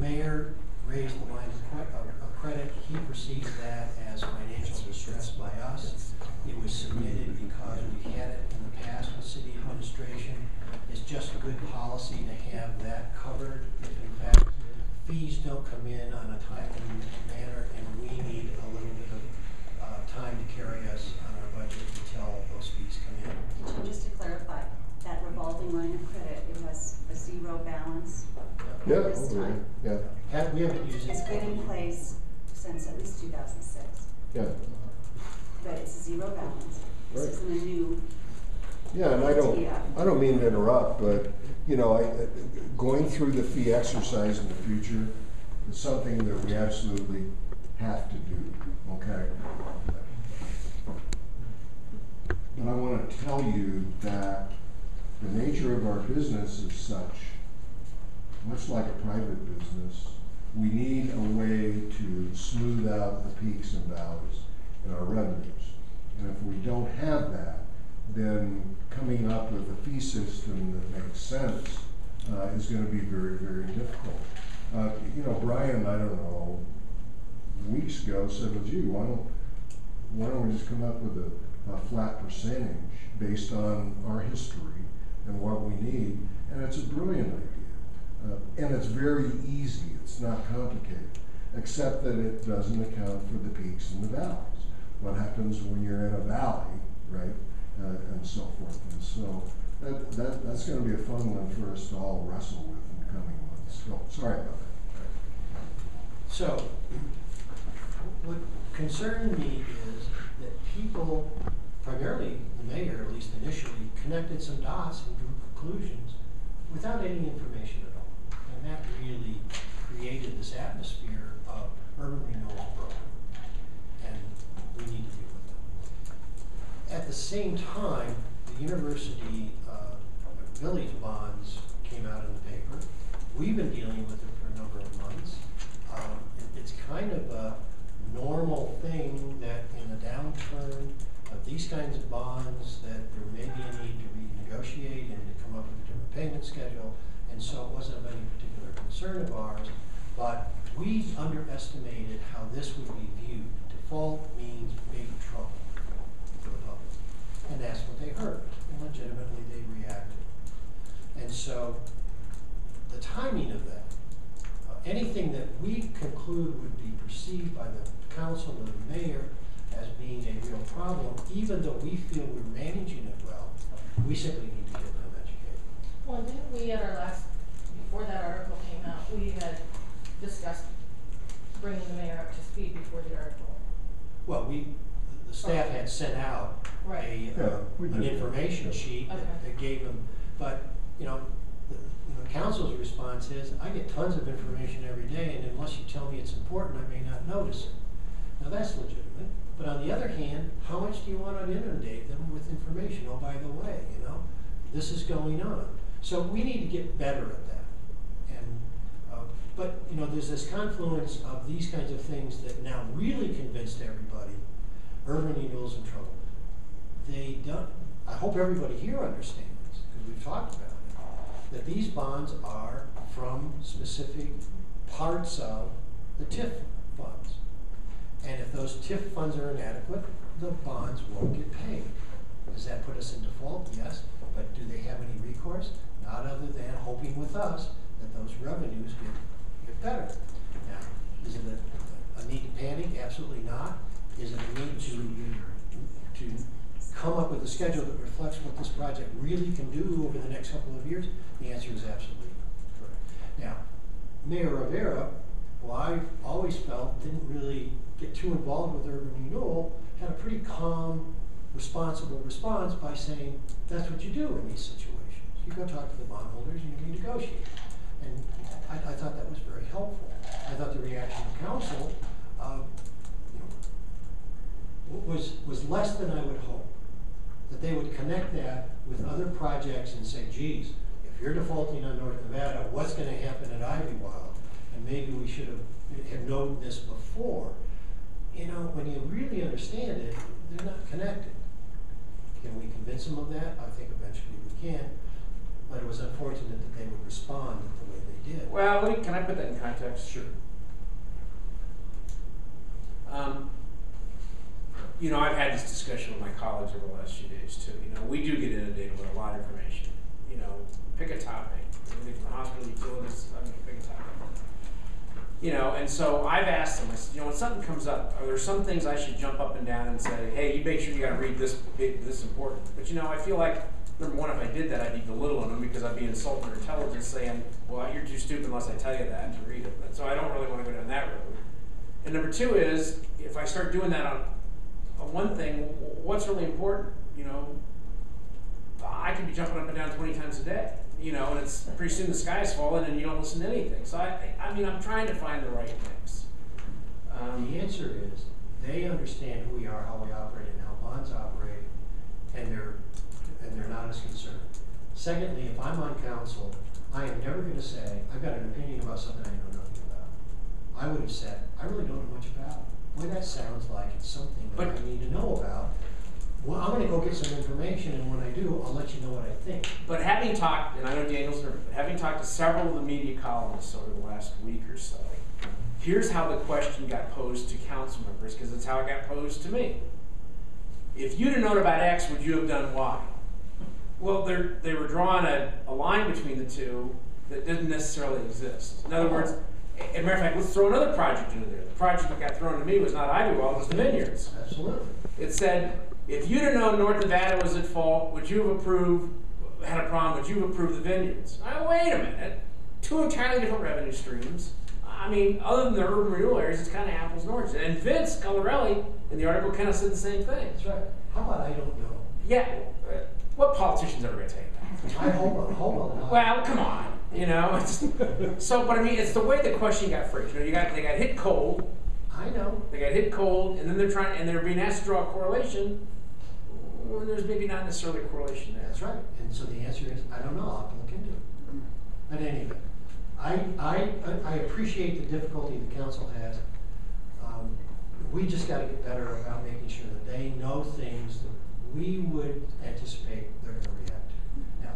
mayor raised the line of credit. He perceived that as financial distress by us. It was submitted because we had it in the past with city administration. It's just good policy to have that covered if in fact fees don't come in on a timely manner and we need a little bit of time to carry us on our budget until those fees come in. And just to clarify, that revolving line of credit, it has a zero balance Yeah, at this time. yeah, We haven't used it. It's been in place since at least 2006. yeah. But it's a zero balance. This Right. isn't a new. Yeah, and I don't mean to interrupt, but you know, going through the fee exercise in the future is something that we absolutely have to do. Okay. But I want to tell you that the nature of our business is such, much like a private business, we need a way to smooth out the peaks and valleys in our revenues. And if we don't have that, then coming up with a fee system that makes sense is going to be very, very difficult. You know, Brian, I don't know, weeks ago said, well, gee, why don't we just come up with a flat percentage based on our history and what we need? And it's a brilliant idea. And it's very easy. It's not complicated, except that it doesn't account for the peaks and the valleys. What happens when you're in a valley, right? And so forth. And so that's going to be a fun one for us to all wrestle with in the coming months. So sorry about that. So what concerned me is that people, primarily the mayor, at least initially, connected some dots and drew conclusions without any information at all. And that really created this atmosphere of urban renewal broken. And we need to deal with it. At the same time, the university village bonds came out in the paper. We've been dealing with it for a number of months. It's kind of a normal thing that in a downturn of these kinds of bonds that there may be a need to renegotiate and to come up with a different payment schedule. And so it wasn't of any particular concern of ours, but we underestimated how this would be viewed. Default means big trouble for the public. And that's what they heard. And legitimately they reacted. And so the timing of that, anything that we conclude would be perceived by the council or the mayor as being a real problem, even though we feel we're managing it well, we simply need to get them educated. Well, didn't we at our last, before that article came out, we had discussed bringing the mayor up to speed before the article? Well, the staff had sent out right. an information sheet that gave them, but you know, the council's response is, I get tons of information every day, and unless you tell me it's important, I may not notice it. Now that's legitimate, but on the other hand, how much do you want to inundate them with information? Oh, by the way, you know, this is going on. So we need to get better at that. And but you know, there's this confluence of these kinds of things that now really convinced everybody urban renewal's in trouble. They don't. I hope everybody here understands, because we've talked about it, that these bonds are from specific parts of the TIF funds. And if those TIF funds are inadequate, the bonds won't get paid. Does that put us in default? Yes. But do they have any recourse? Not other than hoping with us that those revenues get better. Now, is it a need to panic? Absolutely not. Is it a need to come up with a schedule that reflects what this project really can do over the next couple of years? The answer is absolutely correct. Now, Mayor Rivera, who I've always felt didn't really get too involved with urban renewal, had a pretty calm, responsible response by saying, that's what you do in these situations. You go talk to the bondholders and you renegotiate. And I thought that was very helpful. I thought the reaction of council was less than I would hope. That they would connect that with other projects and say, geez, if you're defaulting on North Nevada, what's going to happen at Ivywild? And maybe we should have known this before. You know, when you really understand it, they're not connected. Can we convince them of that? I think eventually we can. But it was unfortunate that they would respond the way they did. Well, can I put that in context? Sure. You know, I've had this discussion with my colleagues over the last few days too. You know, we do get inundated with a lot of information. You know, pick a topic. Everything from the hospital, utilities, I mean, pick a topic. You know, and so I've asked them, I said, you know, when something comes up, are there some things I should jump up and down and say, hey, you make sure you gotta read this big, this important. But you know, I feel like, number one, if I did that, I'd be belittling them because I'd be insulting their intelligence saying, well, you're too stupid unless I tell you that to read it. And so I don't really wanna go down that road. And number two is, if I start doing that on one thing, what's really important? You know, I could be jumping up and down 20 times a day, you know, and it's pretty soon the sky's falling and you don't listen to anything. So I mean, I'm trying to find the right mix. The answer is, they understand who we are, how we operate, and how bonds operate, and they're not as concerned. Secondly, if I'm on council, I am never gonna say, I've got an opinion about something I know nothing about. I would have said, I really don't know much about it. Boy, that sounds like it's something that I need to know about. Well, I'm gonna go get some information, and when I do, I'll let you know what I think. But having talked, and I know Daniel's nervous, but having talked to several of the media columnists over the last week or so, here's how the question got posed to council members, because it's how it got posed to me. If you'd have known about X, would you have done Y? Well, they were drawing a line between the two that didn't necessarily exist. In other words, as a matter of fact, let's throw another project into there. The project that got thrown to me was not Ivywood, it was the vineyards. Absolutely. It said, if you'd have known North Nevada was at fault, would you have had a problem, would you have approved the vineyards? Wait a minute. Two entirely different revenue streams. I mean, other than the urban renewal areas, it's kind of apples and oranges. And Vince Colorelli in the article kind of said the same thing. That's right. How about I don't know? Yeah, what politician's ever going to tell you that? I hope a lot. Well, come on, you know. But I mean, it's the way the question got phrased. You know, they got hit cold. I know. They got hit cold, and then they're being asked to draw a correlation when there's maybe not necessarily a correlation there. That's right. And so the answer is, I don't know. I'll have to look into it. But anyway, I appreciate the difficulty the council has. We just got to get better about making sure that they know things that we would anticipate they're going to react to. Now,